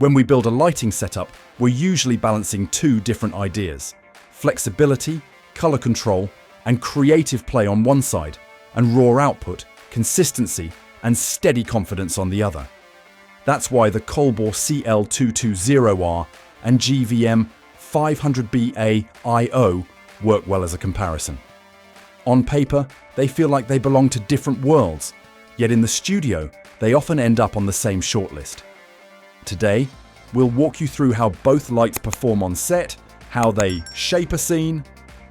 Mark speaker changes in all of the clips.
Speaker 1: When we build a lighting setup, we're usually balancing two different ideas: flexibility, color control, and creative play on one side, and raw output, consistency, and steady confidence on the other. That's why the Colbor CL220R and GVM 500B AIO work well as a comparison. On paper, they feel like they belong to different worlds, yet in the studio, they often end up on the same shortlist. Today, we'll walk you through how both lights perform on set, how they shape a scene,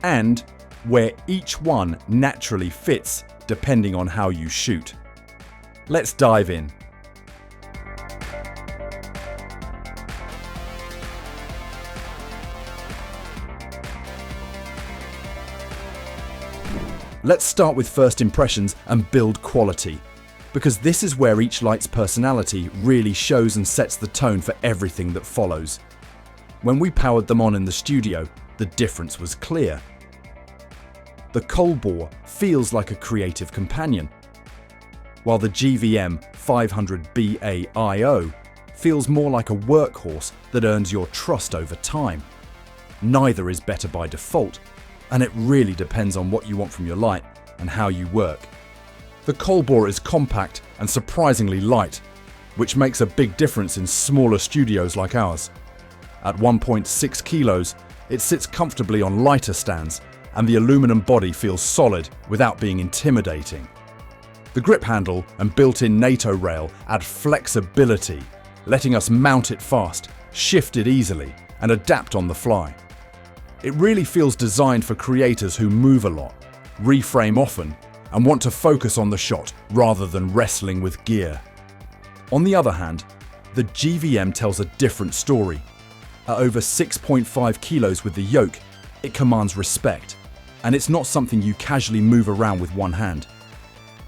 Speaker 1: and where each one naturally fits depending on how you shoot. Let's dive in. Let's start with first impressions and build quality, because this is where each light's personality really shows and sets the tone for everything that follows. When we powered them on in the studio, the difference was clear. The Colbor feels like a creative companion, while the GVM 500B AIO feels more like a workhorse that earns your trust over time. Neither is better by default, and it really depends on what you want from your light and how you work. The Colbor is compact and surprisingly light, which makes a big difference in smaller studios like ours. At 1.6 kilos, it sits comfortably on lighter stands, and the aluminum body feels solid without being intimidating. The grip handle and built-in NATO rail add flexibility, letting us mount it fast, shift it easily, and adapt on the fly. It really feels designed for creators who move a lot, reframe often, and want to focus on the shot rather than wrestling with gear. On the other hand, the GVM tells a different story. At over 6.5 kilos with the yoke, it commands respect, and it's not something you casually move around with one hand.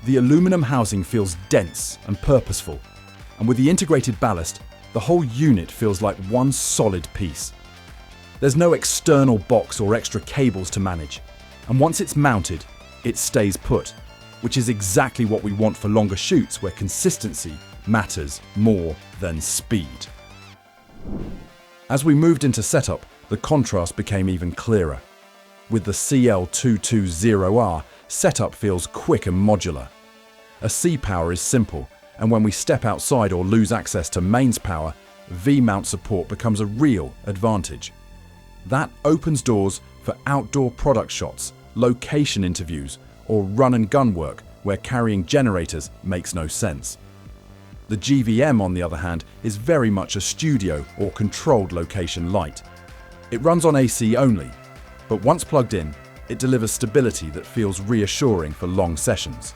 Speaker 1: The aluminum housing feels dense and purposeful, and with the integrated ballast, the whole unit feels like one solid piece. There's no external box or extra cables to manage, and once it's mounted, it stays put, which is exactly what we want for longer shoots where consistency matters more than speed. As we moved into setup, the contrast became even clearer. With the CL220R, setup feels quick and modular. A C power is simple, and when we step outside or lose access to mains power, V-mount support becomes a real advantage. That opens doors for outdoor product shots, location interviews, or run and gun work where carrying generators makes no sense. The GVM, on the other hand, is very much a studio or controlled location light. It runs on AC only, but once plugged in, it delivers stability that feels reassuring for long sessions.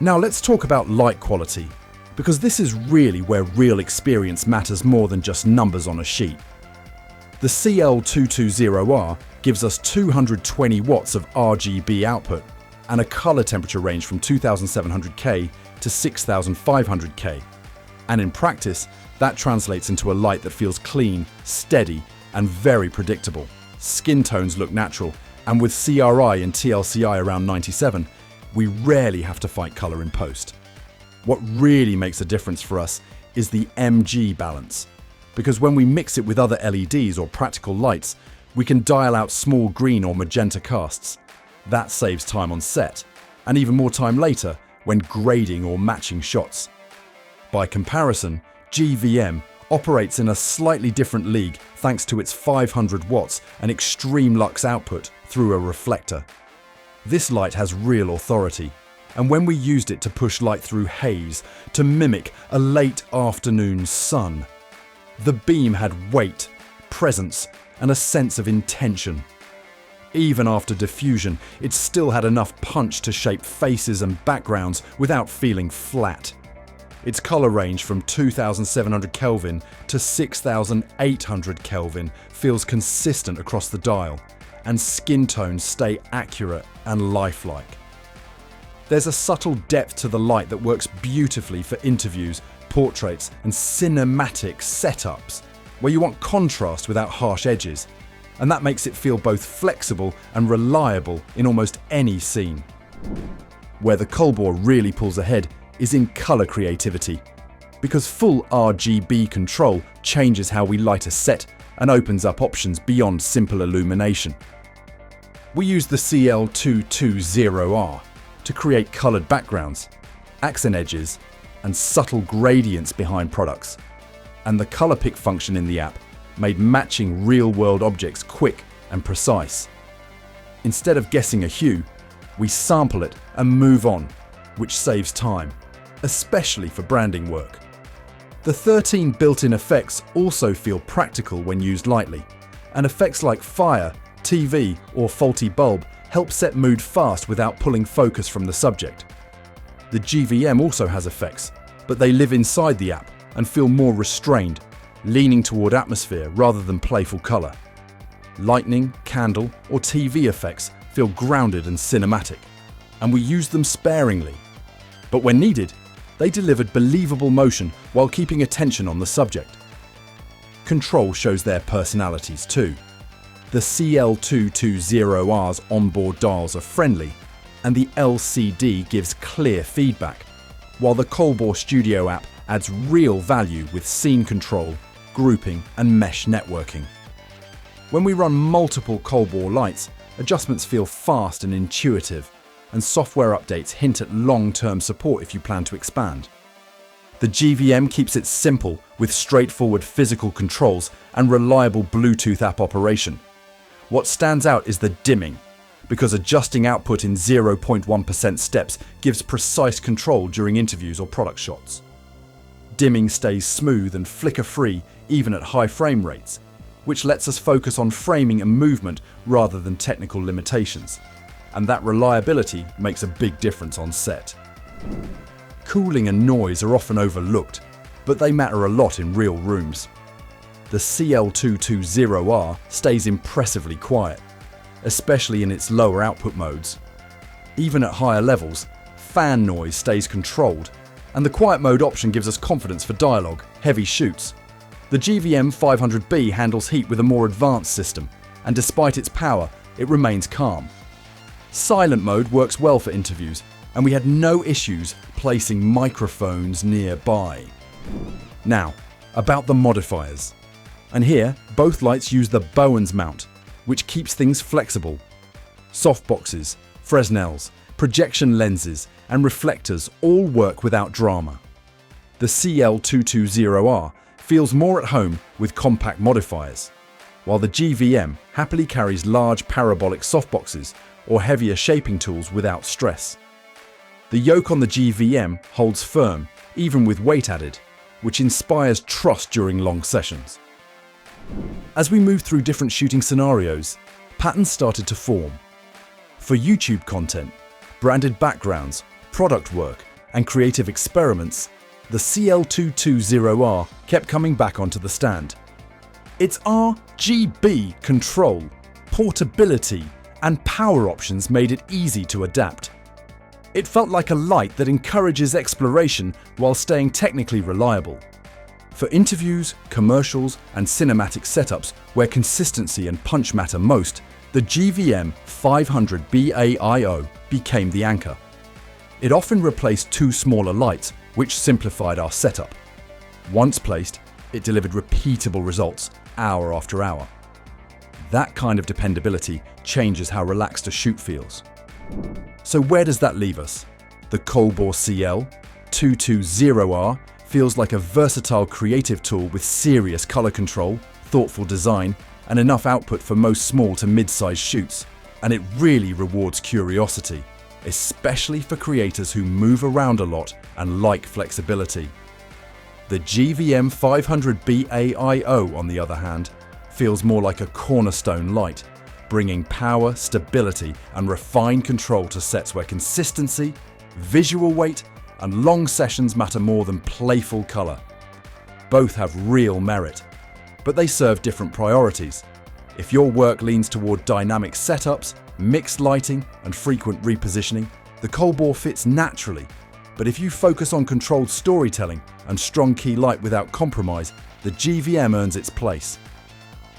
Speaker 1: Now let's talk about light quality, because this is really where real experience matters more than just numbers on a sheet. The CL220R gives us 220 watts of RGB output and a color temperature range from 2700K to 6500K. And in practice, that translates into a light that feels clean, steady, and very predictable. Skin tones look natural, and with CRI and TLCI around 97, we rarely have to fight color in post. What really makes a difference for us is the MG balance, because when we mix it with other LEDs or practical lights, we can dial out small green or magenta casts. That saves time on set, and even more time later when grading or matching shots. By comparison, GVM operates in a slightly different league thanks to its 500 watts and extreme lux output through a reflector. This light has real authority, and when we used it to push light through haze to mimic a late afternoon sun, the beam had weight, presence, and a sense of intention. Even after diffusion, it still had enough punch to shape faces and backgrounds without feeling flat. Its color range from 2700 Kelvin to 6800 Kelvin feels consistent across the dial, and skin tones stay accurate and lifelike. There's a subtle depth to the light that works beautifully for interviews, portraits, and cinematic setups, where you want contrast without harsh edges, and that makes it feel both flexible and reliable in almost any scene. Where the Colbor really pulls ahead is in color creativity. because full RGB control changes how we light a set and opens up options beyond simple illumination. We use the CL220R to create coloured backgrounds, accent edges, and subtle gradients behind products. And the colour pick function in the app made matching real-world objects quick and precise. Instead of guessing a hue, we sample it and move on, which saves time, especially for branding work. The 13 built-in effects also feel practical when used lightly, and effects like fire, TV, or faulty bulb help set mood fast without pulling focus from the subject. The GVM also has effects, but they live inside the app and feel more restrained, leaning toward atmosphere rather than playful colour. Lightning, candle, or TV effects feel grounded and cinematic, and we use them sparingly. But when needed, they delivered believable motion while keeping attention on the subject. Control shows their personalities too. The CL220R's onboard dials are friendly, and the LCD gives clear feedback, while the Colbor Studio app adds real value with scene control, grouping, and mesh networking. When we run multiple Colbor lights, adjustments feel fast and intuitive, and software updates hint at long-term support if you plan to expand. The GVM keeps it simple with straightforward physical controls and reliable Bluetooth app operation. What stands out is the dimming, because adjusting output in 0.1% steps gives precise control during interviews or product shots. Dimming stays smooth and flicker-free even at high frame rates, which lets us focus on framing and movement rather than technical limitations. And that reliability makes a big difference on set. Cooling and noise are often overlooked, but they matter a lot in real rooms. The CL220R stays impressively quiet, especially in its lower output modes. Even at higher levels, fan noise stays controlled, and the quiet mode option gives us confidence for dialogue, heavy shoots. The GVM 500B handles heat with a more advanced system, and despite its power, it remains calm. Silent mode works well for interviews, and we had no issues placing microphones nearby. Now, about the modifiers. And here, both lights use the Bowens mount, which keeps things flexible. Softboxes, Fresnels, projection lenses, and reflectors all work without drama. The CL220R feels more at home with compact modifiers, while the GVM happily carries large parabolic softboxes or heavier shaping tools without stress. The yoke on the GVM holds firm, even with weight added, which inspires trust during long sessions. As we moved through different shooting scenarios, patterns started to form. For YouTube content, branded backgrounds, product work, and creative experiments, the CL220R kept coming back onto the stand. Its RGB control, portability, and power options made it easy to adapt. It felt like a light that encourages exploration while staying technically reliable. For interviews, commercials, and cinematic setups where consistency and punch matter most, the GVM 500B AIO became the anchor. It often replaced two smaller lights, which simplified our setup. Once placed, it delivered repeatable results, hour after hour. That kind of dependability changes how relaxed a shoot feels. So where does that leave us? The Colbor CL220R feels like a versatile creative tool with serious color control, thoughtful design, and enough output for most small to mid-sized shoots. And it really rewards curiosity, especially for creators who move around a lot and like flexibility. The GVM 500B AIO, on the other hand, feels more like a cornerstone light, bringing power, stability, and refined control to sets where consistency, visual weight, and long sessions matter more than playful color. Both have real merit, but they serve different priorities. If your work leans toward dynamic setups, mixed lighting, and frequent repositioning, the Colbor fits naturally. But if you focus on controlled storytelling and strong key light without compromise, the GVM earns its place.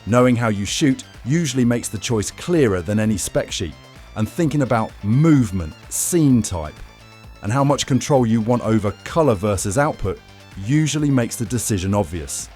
Speaker 1: Knowing how you shoot usually makes the choice clearer than any spec sheet, and thinking about movement, scene type, and how much control you want over color versus output usually makes the decision obvious.